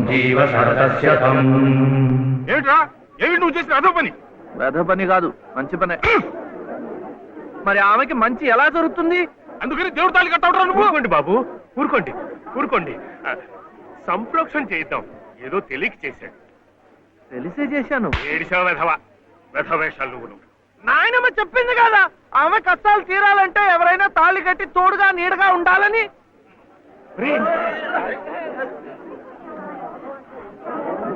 జీవ సరదస్యతం. ఏమిట్రా ఏమి నువ్వు చేసిన అదో పని? వెధ పని కాదు, మంచి పనే. మరి ఆమెకి మంచి ఎలా జరుగుతుంది? అందుకని దేవుడు తాళి కట్టవరా నువ్వు? ఊరుకోండి బాబు, ఊరుకోండి ఊరుకోండి. సంప్రోక్షణ చేద్దాం. ఏదో తెలియక చేశాడు. తెలిసే చేశాను. ఏడిసావు వెధవా, వెధవేషాలు నువ్వు. నాయనమ్మ చెప్పింది కదా, ఆమె కష్టాలు తీరాలంటే ఎవరైనా తాళి కట్టి తోడుగా నీడగా ఉండాలని.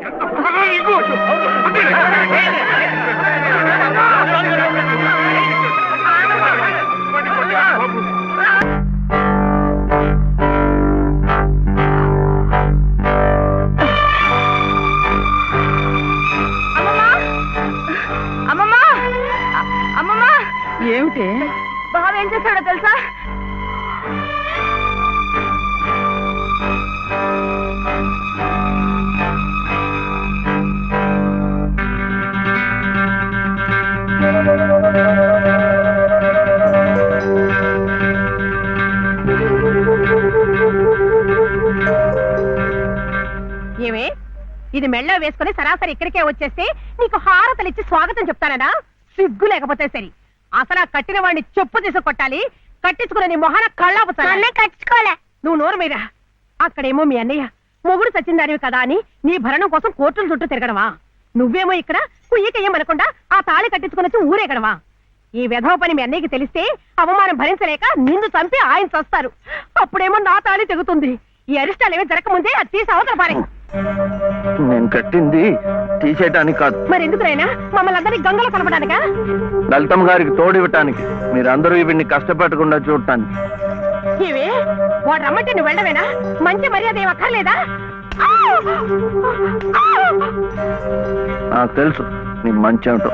ఎంత పొగరా నీకు? ఏమిటి బావ ఏం చేశాడో తెలుసా? ఏమే, ఇది మెళ్ళ వేసుకుని సరాసరి ఇక్కడికే వచ్చేస్తే నీకు హారతలిచ్చి స్వాగతం చెప్తానడా? సిగ్గు లేకపోతే సరి. అసలు కట్టిన వాడిని చెప్పు తీసి కొట్టాలి. కట్టించుకున్న నీ మొహన కళ్ళాపుతానే. కట్టుకోలే. నువ్వు నోరు మీద. అక్కడేమో మీ అన్నయ్య మొగుడు సచ్చిందానివి కదా అని నీ భరణం కోసం కోర్టుల చుట్టూ తిరగడమా? నువ్వేమో ఇక్కడ కుయ్యకెయ్యమనకుండా ఆ తాళి కట్టించుకుని వచ్చి ఊరేగడమా? ఈ వెధవ పని మీ అన్నయ్యకి తెలిస్తే అవమానం భరించలేక నిన్ను చంపి ఆయన చస్తారు. అప్పుడేమో నా తాళి తెగుతుంది. ఈ అరిష్టాలు ఏమీ జరగకముందే అది తీసి అవతల పారే. నేను కట్టింది తీసేయటానికి కాదు. మరి ఎందుకునైనా మమ్మల్ని అందరినీ గంగలో కలపడానికా? లలితమ్మ గారికి తోడివ్వటానికి, మీరందరూ వీడిని కష్టపెట్టకుండా చూడటానికి. ఇవి వాడు రమ్మంటే నువ్వు వెళ్ళవేనా? మంచి మర్యాద ఏం అక్కర్లేదా? నాకు తెలుసు నీ మంచి ఏమిటో.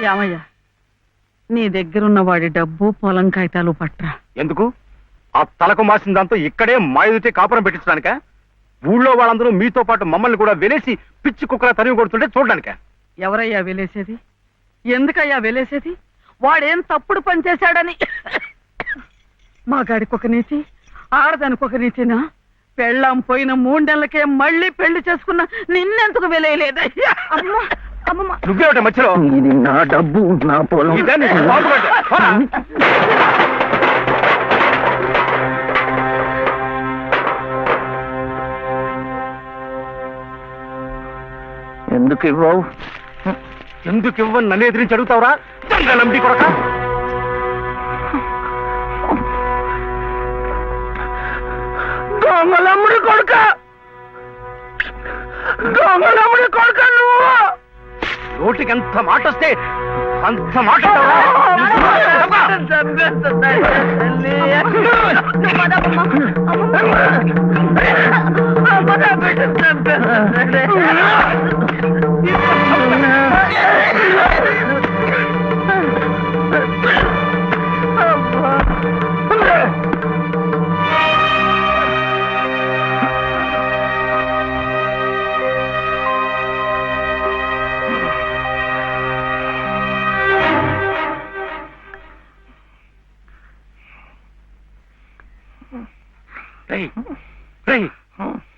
యామయ్య, నీ దగ్గరున్న వాడి డబ్బు పొలం కాగితాలు పట్రా. ఎందుకు? ఆ తలకు మాసిన దాంతో ఇక్కడే మాయుతే కాపురం పెట్టించడానిక? ఊళ్ళో వాళ్ళందరూ మీతో పాటు మమ్మల్ని కూడా వెలేసి పిచ్చి కుక్కలా తరిమి కొడుతుంటే చూడడానిక? ఎవరయ్యా వెలేసేది? ఎందుకయ్యా వెలేసేది? వాడేం తప్పుడు పని చేశాడని మా గాడికి ఒక నీతి, ఆడదానికి ఒక నీతినా? పెళ్ళాం పోయిన 3 నెలలకే మళ్ళీ పెళ్లి చేసుకున్న నిన్నెందుకు వెలేయలేదయ్యా? అమ్మా అమ్మమ్మ, నువ్వేమిట మధ్యలో? ఇది నా డబ్బు, నా పొలం. ఎందుకు ఇవ్వవు? ఎందుకు ఇవ్వని నన్ను ఎదిరించి అడుగుతావురా? నంబి కొడక. దొంగలమ్ముడి కొడుక, దొంగలమ్ముడి కొడుక నువ్వు! నోటికి ఎంత మాట వస్తే అంత మాట.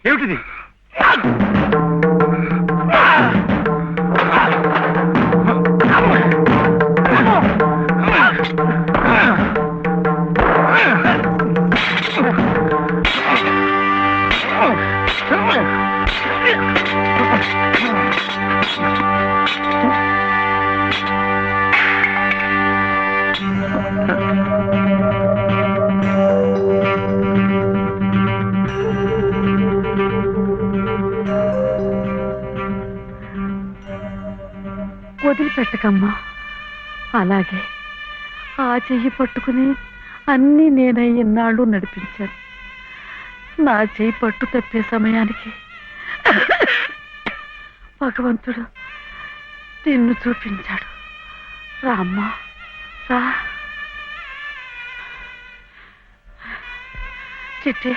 ఏమిటిది? వదిలిపెట్టకమ్మా. అలాగే ఆ చెయ్యి పట్టుకుని అన్నీ నేనే ఇన్నాళ్ళు నడిపించాను. నా చెయ్యి పట్టు తప్పే సమయానికి భగవంతుడు నిన్ను చూపించాడు. రామ్మా రా. చిట్టి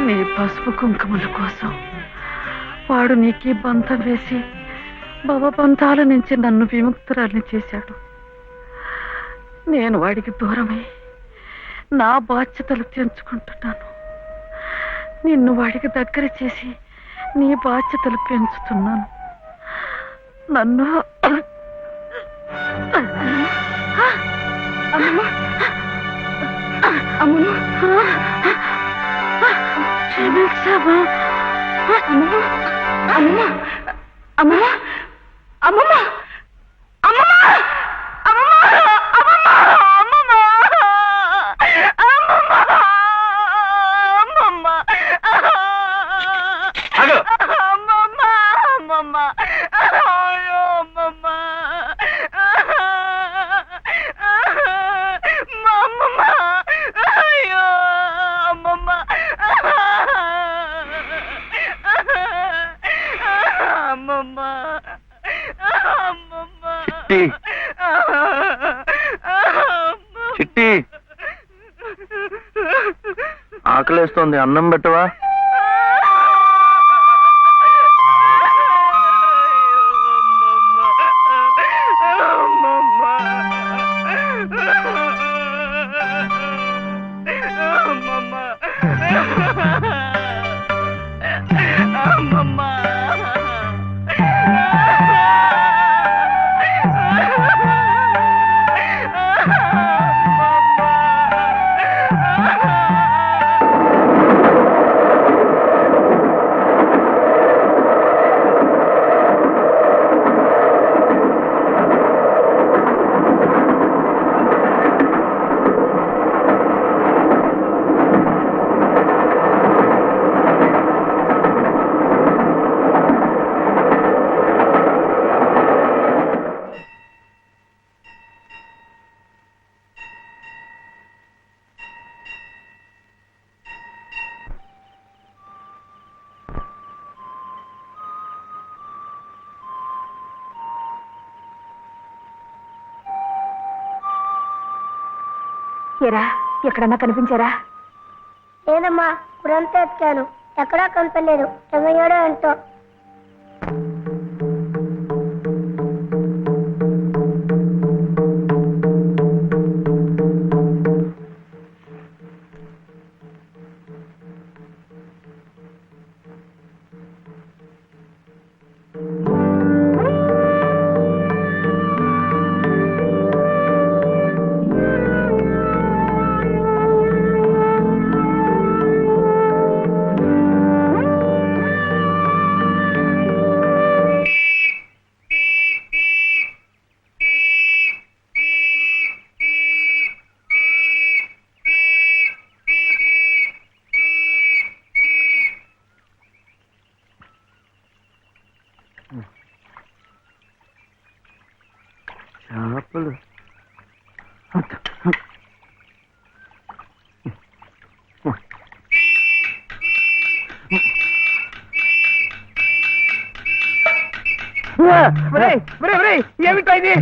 నీ పసుపు కుంకుమల కోసం వాడు నీకు బంధం వేసి భవబంధాల నుంచి నన్ను విముక్తురాల్ని చేశాడు. నేను వాడికి దూరమై నా బాధ్యతలు తెంచుకుంటున్నాను. నిన్ను వాడికి దగ్గర చేసి నీ బాధ్యతలు పెంచుతున్నాను. నన్ను క్షమించమా. అమ్మమ్మ అమ్మమ్మ అమ్మమ్మ అమ్మమ్మ అమ్మమ్మ అమ్మమ్మ అమ్మమ్మ అమ్మమ్మ అమ్మమ్మ అయ్యో అమ్మమ్మ అమ్మమ్మ అయ్యో అమ్మమ్మ అమ్మమ్మ అమ్మమ్మ. చిట్టి చిట్టి ఆకలేస్తోంది, అన్నం పెట్టవా? ఏరా ఎక్కడన్నా కనిపించారా? లేదమ్మా, ఇప్పుడంతా ఎత్తాను, ఎక్కడా కనపడలేదు. ఏమయ్యాడో ఏంటో. చేపలు ఏమిటా ఇది?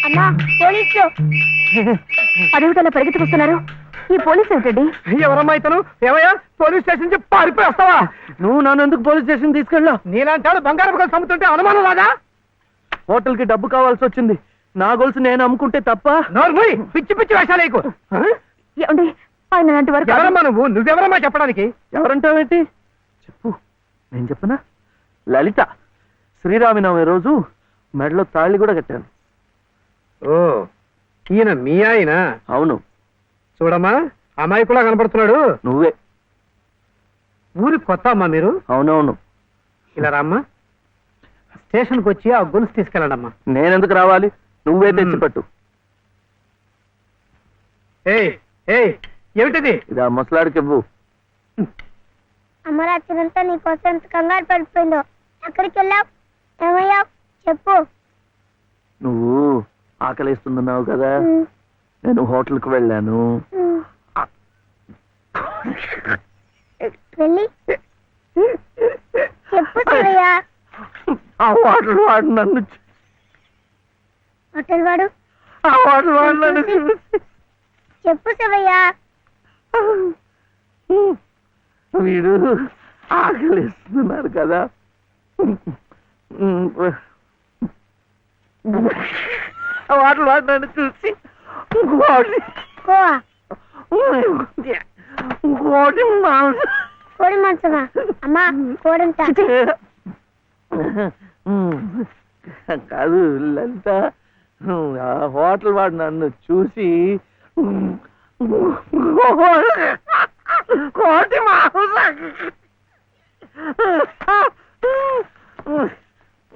అన్నా పోలీసులు! అడవికల్లా పరిగెత్తుకొస్తున్నారు. ఈ పోలీసు ఏమిటండి? ఎవరమ్మా ఇతను? ఏమయ్యా, పోలీస్ స్టేషన్ నుంచి పారిపోయి వస్తావా? నువ్వు నన్ను ఎందుకు పోలీస్ స్టేషన్ తీసుకెళ్ళా? నీలాంటాడు బంగారం గొలుసు అమ్ముతుంటే అనుమానం రాదా? హోటల్ కి డబ్బు కావాల్సి వచ్చింది. నా గొలుసు నేను అమ్ముకుంటే తప్ప? నోర్మూయ్, పిచ్చి పిచ్చి వేషాలేకు. ఏమండి ఆయన లాంటి వారు కాదు. ఎవరమ్మా నువ్వు? నువ్వెవరమ్మా చెప్పడానికి? ఎవరంటావేంటి? చెప్పు. నేను చెప్పనా? లలిత శ్రీరామనవమి రోజు మెడలో తాళి కూడా కట్టాను. ఓ ఈయన మీ ఆయన? అవును. చూడమ్మా అమ్మాయి కూడా కనపడుతున్నాడు. నువ్వే. ఊరికి కొత్త అమ్మా మీరు? అవునవును. ఇలా రామ్మా, స్టేషన్కి వచ్చి ఆ గొలుసు తీసుకెళ్ళండమ్మా. నేనెందుకు రావాలి? నువ్వే తెచ్చిపెట్టు. ఏయ్ ఏయ్ ఏమిటిది? ఇది ఆ ముసలాడికి ఇవ్వు. అమ్మ రాత్రంతా నీకోసం ఎంత కంగారు పడిపోయిందో. ఎక్కడికి వెళ్ళావు? ఏమయ్యావు చెప్పు. నువ్వు ఆకలిస్తున్నావు కదా, నేను హోటల్కి వెళ్ళాను. వెళ్ళి చెప్పు శివయ్య. ఆ హోటల్ వాడు నన్ను హోటల్ వాడు ఆ హోటల్ వాడు నన్ను చెప్పు శివయ్య. వీడు ఆకలిస్తున్నారు కదా, హోటల్ వాడు నన్ను చూసి ఇంకోటి కోవా ఇంకోటి కోడి మాంసమా? అమ్మా కోడంతా. కాదు లలిత, ఆ హోటల్ వాడు నన్ను చూసి కోటి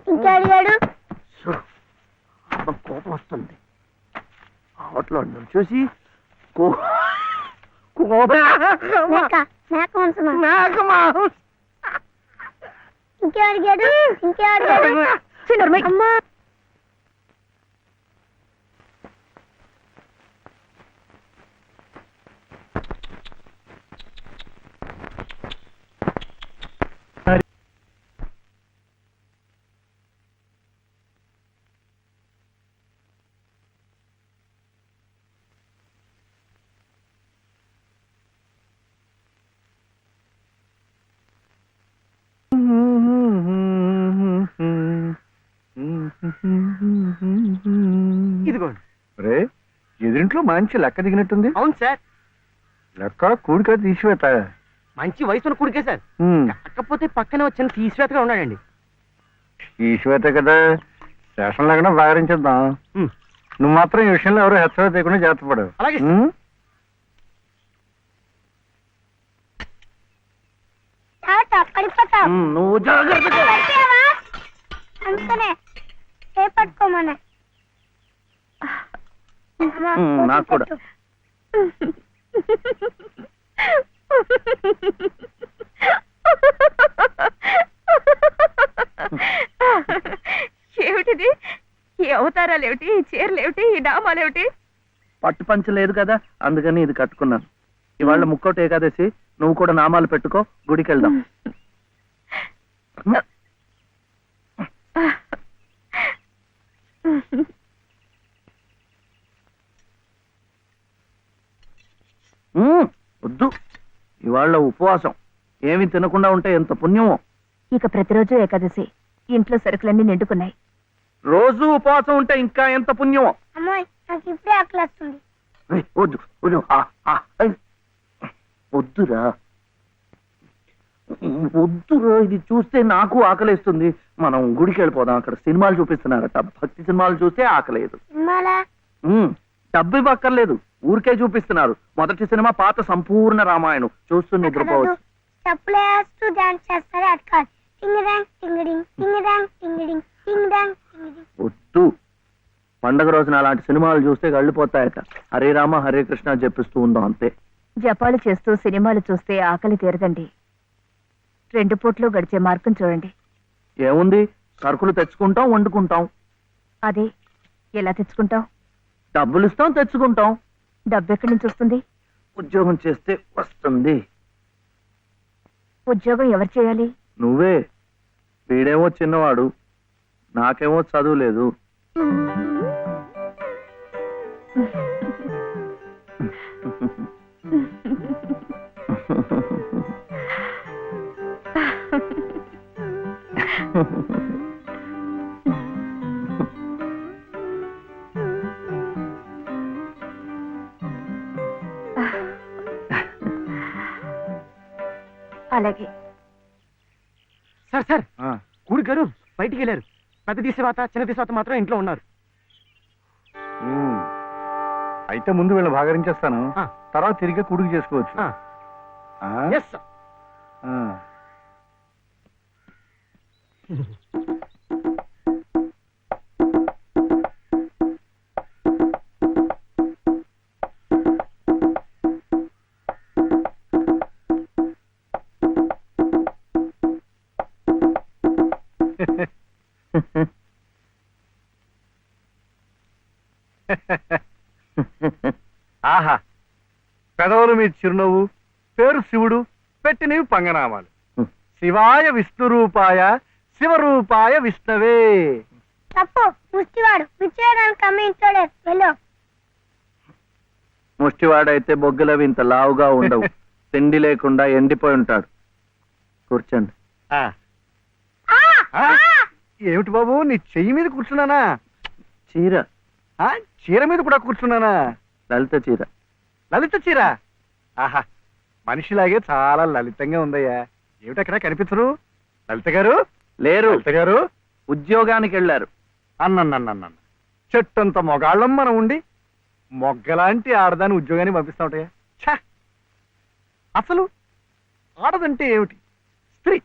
ఇంకా అడిగాడు. కోపం వస్తుంది. హోటల్ వాడు నన్ను చూసి మేక మాంసమా? ఇంకే అడిగాడు. ఇంకే అడిగాడు. అమ్మా ఇదిగోండి. రే ఎదురింట్లో మంచి లెక్క దిగినట్టుంది. అవును సార్, లెక్క కూడిక తీసివేత. మంచి వయసున్న కుడికే సార్, కాకపోతే పక్కనే వచ్చిన తీసివేతగా ఉన్నాడండి. తీసివేత కదా, స్టేషన్ లేకుండా వ్యవహరించేద్దాం. నువ్వు మాత్రం ఈ విషయంలో ఎవరు హెచ్చరిక చేయకుండా జాగ్రత్త పడు. అలాగే. పడిపోతావు. నువ్వు జాగ్రత్తగా. అందుకనే పట్టుకోమనే. నాకు కూడా. ఏమిటిది? ఈ అవతారాలు ఏమిటి? ఈ చీరలు ఏమిటి? ఈ డామాలు పట్టు పంచ లేదు కదా, అందుకని ఇది కట్టుకున్నాను. ఇవాళ ముక్కోటి ఏకాదశి, నువ్వు కూడా నామాలు పెట్టుకో, గుడికి వెళ్దాం. వద్దు, ఇవాళ ఉపవాసం. ఏమి తినకుండా ఉంటే ఎంత పుణ్యమో. ఇక ప్రతిరోజు ఏకాదశి, ఇంట్లో సరుకులన్నీ నిండుకున్నాయి. రోజు ఉపవాసం ఉంటే ఇంకా ఎంత పుణ్యమో. అమ్మాయి నాకు ఇప్పుడే ఆకలి వస్తుంది. వద్దు వద్దు, వద్దురా వద్దురా, ఇది చూస్తే నాకు ఆకలేస్తుంది. మనం గుడికి వెళ్ళిపోదాం, అక్కడ సినిమాలు చూపిస్తున్నారట. భక్తి సినిమాలు చూస్తే ఆకలేదు. సినిమాలా? డబ్బు ఇవ్వక్కర్లేదు, ఊరికే చూపిస్తున్నారు. మొదటి సినిమా పాత సంపూర్ణ రామాయణం, చూస్తూ నిద్రపోవచ్చు. తప్పులేస్తూ డాన్స్ చేస్తారు. అది కాదు. టింగ్ డాంగ్ టింగిడింగ్, టింగ్ డాంగ్ టింగిడింగ్, టింగ్ డాంగ్ టింగిడింగ్. వద్దు, పండగ రోజున అలాంటి సినిమాలు చూస్తే గళ్ళిపోతాయట. హరే రామ హరే కృష్ణ చెప్పిస్తూ ఉందాం అంతే. జపాలు చేస్తూ సినిమాలు చూస్తే ఆకలి తీరదండి. 2 పూట్లు గడిచే మార్గం చూడండి. ఏముంది, సరుకులు తెచ్చుకుంటాం, వండుకుంటాం. అదే ఎలా తెచ్చుకుంటాం? డబ్బులు ఇస్తాం, తెచ్చుకుంటాం. డబ్బు ఎక్కడి నుంచి వస్తుంది? ఉద్యోగం చేస్తే వస్తుంది. ఉద్యోగం ఎవరు చేయాలి? నువ్వే. వీడేమో చిన్నవాడు, నాకేమో చదువు లేదు. అలాగే. సార్ సార్ కూడి గారు బయటికి వెళ్ళారు. పెద్ద తీసేవాత చిన్న తీసేవాత మాత్రం ఇంట్లో ఉన్నారు. అయితే ముందు వీళ్ళు భాగరించేస్తాను, తర్వాత తిరిగి కుడుకు చేసుకోవచ్చు. ఆహా, పెదవులు మీ చిరునవ్వు, పేరు శివుడు, పెట్టినవి పంగనామాలు. శివాయ విష్ణురూపాయ శివరూపాయ విష్ణవే. తప్పు, ముష్టివాడు విచ్చేయడానికి కమ్మించాడు. వెళ్ళు. ముష్టివాడైతే బొగ్గులవి ఇంత లావుగా ఉండవు, తిండి లేకుండా ఎండిపోయి ఉంటాడు. కూర్చోండి. ఏమిటి బాబు, నీ చెయ్యి మీద కూర్చున్నానా? చీర. చీర మీద కూడా కూర్చున్నానా? లలిత చీర. లలిత చీర? ఆహా, మనిషిలాగే చాలా లలితంగా ఉందయ్యా. ఏమిటక్కడ కనిపించరు? లలిత గారు లేరు. లలిత గారు ఉద్యోగానికి వెళ్ళారు. అన్నన్నన్నన్న చెట్టంత మొగాళ్ళం మనం ఉండి మొగ్గలాంటి ఆడదాన్ని ఉద్యోగానికి పంపిస్తా ఉంటాయా? ఛా! అసలు ఆడదంటే ఏమిటి? స్త్రీ.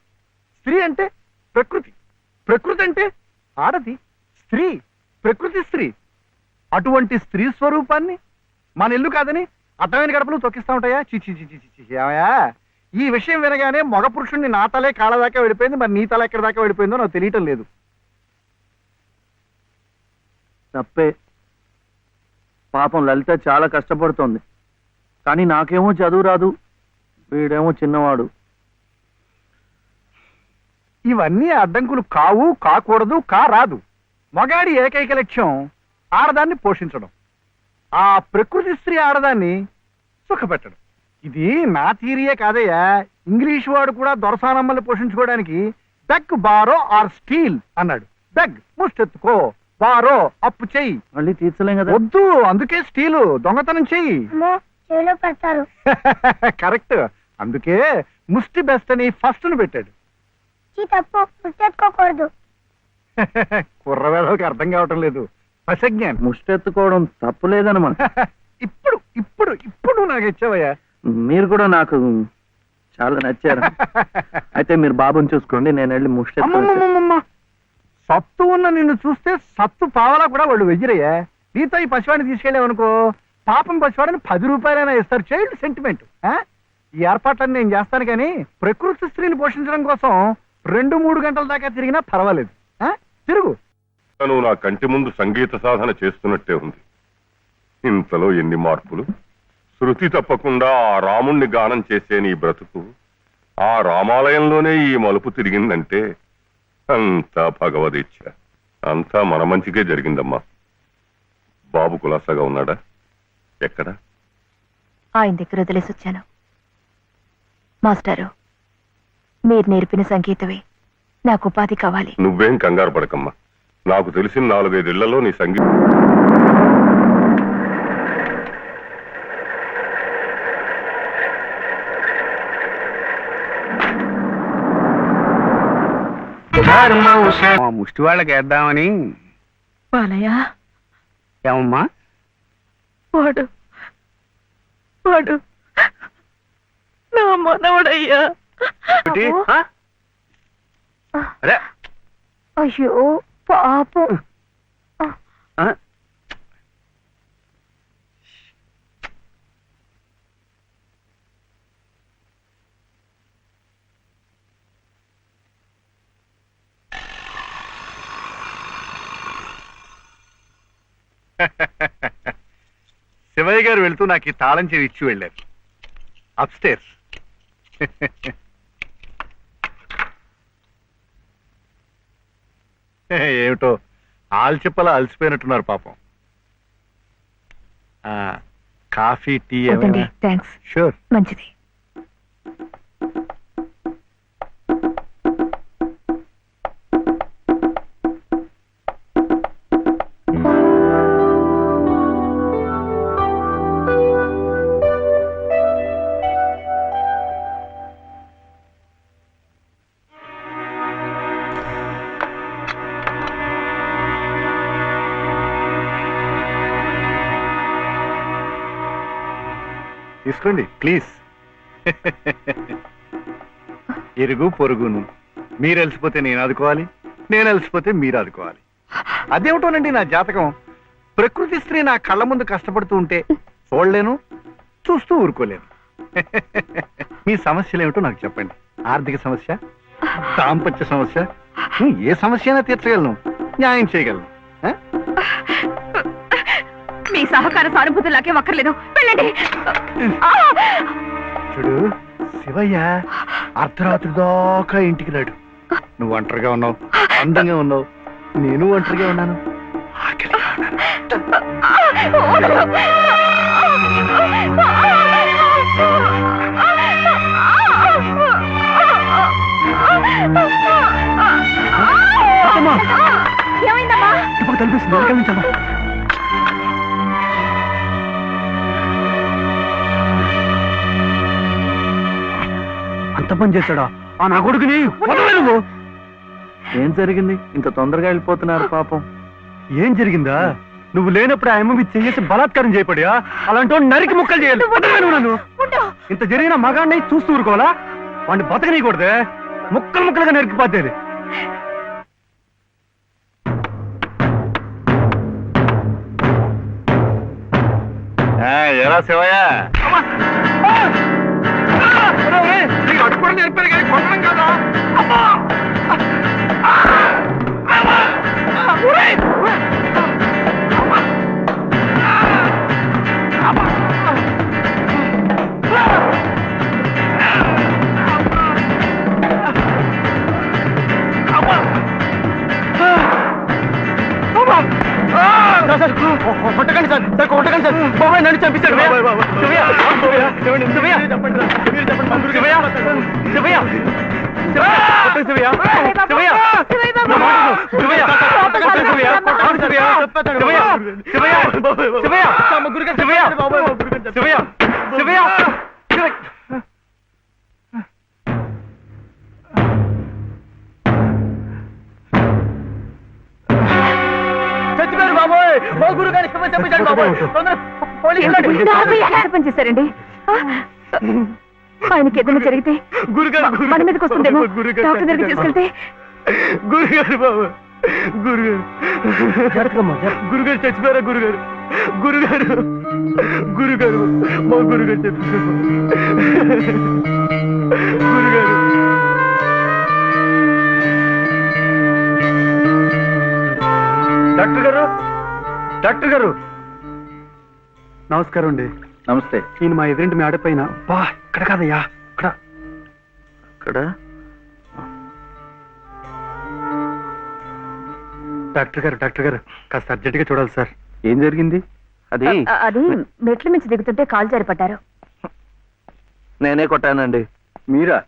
స్త్రీ అంటే ప్రకృతి. ప్రకృతి అంటే ఆడది. స్త్రీ, ప్రకృతి స్త్రీ. అటువంటి స్త్రీ స్వరూపాన్ని మన ఇల్లు కాదని అడ్డమైన గడపలు తొక్కిస్తా ఉంటాయా? చిచి చిచి చిచి. ఏమయ్యా, ఈ విషయం వినగానే మగ పురుషుణ్ణి నా తలే కాళ్ళ దాకా వెళ్ళిపోయింది, మరి నీ తల ఎక్కడి దాకా వెళ్ళిపోయిందో నాకు తెలియటం లేదు. తప్పే. పాపం లలిత చాలా కష్టపడుతోంది, కానీ నాకేమో చదువు రాదు, వీడేమో చిన్నవాడు. ఇవన్నీ అడ్డంకులు కావు, కాకూడదు, రాదు. మగాడి ఏకైక లక్ష్యం ఆడదాన్ని పోషించడం, ఆ ప్రకృతి స్త్రీ ఆడదాన్ని సుఖపెట్టడం. ఇది నా థియరీయే కాదయ్యా. ఇంగ్లీష్ వాడు కూడా దొరసానమ్మల్ని పోషించుకోవడానికి బెగ్, బారో ఆర్ స్టీల్ అన్నాడు. బెగ్ ముష్టెత్తుకో, బారో అప్పు చెయ్యి. మళ్ళీ తీర్చలేం కదా. వద్దు, అందుకే స్టీలు దొంగతనం చెయ్యి. అమ్మో, చెవిలో పెడతారు. కరెక్ట్, అందుకే ముష్టి బెస్ట్ అని ఫస్ట్ ను పెట్టాడు. తప్పు, ముష్టెత్తుకోకూడదు. కుర్రవేళకి అర్థం కావటం లేదు. పసజ్ఞానం. ముష్టెత్తుకోవడం తప్పులేదనమాట. ఇప్పుడు ఇప్పుడు ఇప్పుడు నాకు ఇచ్చావయ్యా. మీరు కూడా నాకు చాలా నచ్చారు. అయితే మీరు బాబుని చూసుకోండి, నేను వెళ్ళి ముష్టెత్తు. సత్తు ఉన్న నిన్ను చూస్తే సత్తు పావలా కూడా వాళ్ళు వెయ్యరయ్యా. నీతో ఈ పసివాడిని తీసుకెళ్ళావనుకో, పాపం పసివాడిని 10 రూపాయలైనా ఇస్తారు. Child sentiment. ఈ ఏర్పాట్లన్నీ నేను చేస్తాను, కానీ ప్రకృతి స్త్రీని పోషించడం కోసం 2-3 గంటల దాకా తిరిగినా పర్వాలేదు. తిరుగు. నువ్వు నా కంటి ముందు సంగీత సాధన చేస్తున్నట్టే ఉంది. ఇంతలో ఎన్ని మార్పులు! శృతి తప్పకుండా ఆ రాముణ్ణి గానం చేసే నీ బ్రతుకు ఆ రామాలయంలోనే ఈ మలుపు తిరిగిందంటే అంతా భగవదీచ్ఛ. అంతా మన మంచికే జరిగిందమ్మా. బాబు కులాసాగా ఉన్నాడా? ఎక్కడ? ఆయన దగ్గర వదిలేసి వచ్చాను. మాస్టారు, మీరు నేర్పిన సంగీతమే నాకు ఉపాధి కావాలి. నువ్వేం కంగారు పడకమ్మా. నాకు తెలిసిన 4-5 ఇళ్లలో నీ సంగీతం. మా ముష్టి వాళ్ళకి వేద్దామని. బాలయ్య, ఏమమ్మా? వాడు వాడు నా మనవడయ్యా. అరే, అయ్యో పాపం. శివయ్య గారు వెళ్తూ నాకు ఈ తాళం చెవి ఇచ్చి వెళ్ళారు. అప్స్టేర్స్. ఏమిటో ఆల్చిప్పలా అలసిపోయినట్టున్నారు పాపం. Coffee, tea? థ్యాంక్స్. షూర్. మంచిది. తీసుకోండి ప్లీజ్. ఇరుగు పొరుగును మీరు అలసిపోతే నేను ఆదుకోవాలి, నేను అలసిపోతే మీరు ఆదుకోవాలి. అదేమిటోనండి నా జాతకం. ప్రకృతి స్త్రీ నా కళ్ళ ముందు కష్టపడుతూ ఉంటే చూడలేను, చూస్తూ ఊరుకోలేను. మీ సమస్యలు ఏమిటో నాకు చెప్పండి. ఆర్థిక సమస్య, దాంపత్య సమస్య, ఏ సమస్య అయినా తీర్చగలను, న్యాయం చేయగలను. ఆ? మీ సహకార సానుభూతి నాకే వక్కర్లేదు, వెళ్ళండి. చూడు శివయ్య అర్ధరాత్రి దాకా ఇంటికి రాడు. నువ్వు ఒంటరిగా ఉన్నావు, అందంగా ఉన్నావు, నేను ఒంటరిగా ఉన్నాను, ఆకలిగా ఉన్నాను. ఏమైందమ్మా? కనిపిస్తుంది, వెనకాల అంత పని చేశాడా ఆ నా కొడుకుని? వదలవు. ఏం జరిగింది? ఇంత తొందరగా వెళ్ళిపోతున్నారు పాపం. ఏం జరిగిందా? నువ్వు లేనప్పుడు ఆ అమ్మ చేసి బలాత్కారం చేయబడియా? అలాంటి వాడిని నరికి ముక్కలు చేయాలి. వదలవు నన్ను. ఇంత జరిగిన మగాడిని చూస్తూ ఊరుకోవాలా? వాడిని బతకనీయకూడదే, ముక్కలు ముక్కలుగా నరికిపోతేది. ఎలా శివయ్య? అడుగు నేర్పారు కానీ కొట్టడం కదా. కొట్టకండి సార్, కొట్టకండి సార్. బాబాయ్ నన్ను చంపించాడు. చచ్చిపోయారు బాబోయ్. గురు గారి చంపించాడు బాబోయ్. ఎంత పని చేశారండి? ఆయనకి ఏదైనా జరిగితే మన మీదకి వస్తుందేమో. డాక్టర్ దగ్గరికి తీసుకెళ్తే. గురుగారు బాబు, గురుగారు గురుగారు చచ్చిపోయారా? గురుగారు, గురుగారు, గురుగారు, మా గురుగారు చచ్చిపోయారు. గురుగారు, డాక్టర్ గారు, డాక్టర్ గారు నమస్కారం అండి. నమస్తే. ఈయన మా ఎదురింటి మేడ పైన. బా ఇక్కడ కాదయ్యా, ఇక్కడ. ఇక్కడ డాక్టర్ గారు, డాక్టర్ గారు కాస్త అర్జెంట్ గా చూడాలి సార్. ఏం జరిగింది? అది అది మెట్ల మించి దిగుతుంటే కాలు జారి పడ్డారు. నేనే కొట్టానండి. మీరా?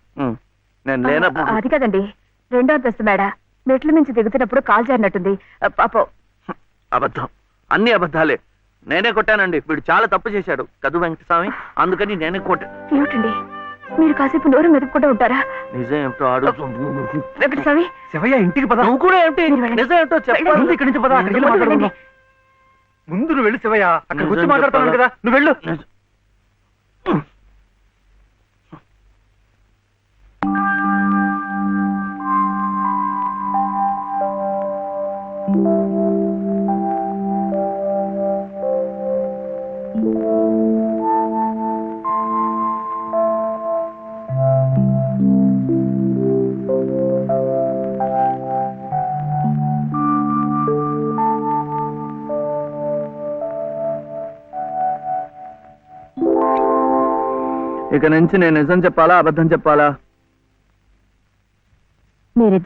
నేను లేనప్పుడు. అది కదండి, రెండో అంతస్తు మేడ. మెట్ల మించి దిగుతున్నప్పుడు కాలు జారినట్టుంది. పాపం. అబద్ధం, అన్ని అబద్ధాలే. నేనే కొట్టానండి. వీడు చాలా తప్పు చేశాడు కదు వెంకటస్వామి, అందుకని నేనే కొట్టా. ఏమిటండి మీరు కాసేపు నోరు మెదుపుకుంటూ ఉంటారా? నిజం ఏమిటో అడుగు. వెంకటస్వామి, శివయ్య ఇంటికి పద. నువ్వు కూడా ఏమిటి? మీరు వెళ్ళండి. నిజం ఏమిటో చెప్పాలి. ముందు ఇక్కడి నుంచి పద, అక్కడికి వెళ్ళి మాట్లాడుకుందాం. ముందు నువ్వు వెళ్ళు శివయ్య, అక్కడికి వచ్చి నిజం మాట్లాడుతున్నాను చెప్పాలా? కదా, నువ్వు వెళ్ళు. ఇక నుంచి నేను నిజం చెప్పాలా అబద్ధం చెప్పాలా? మీరు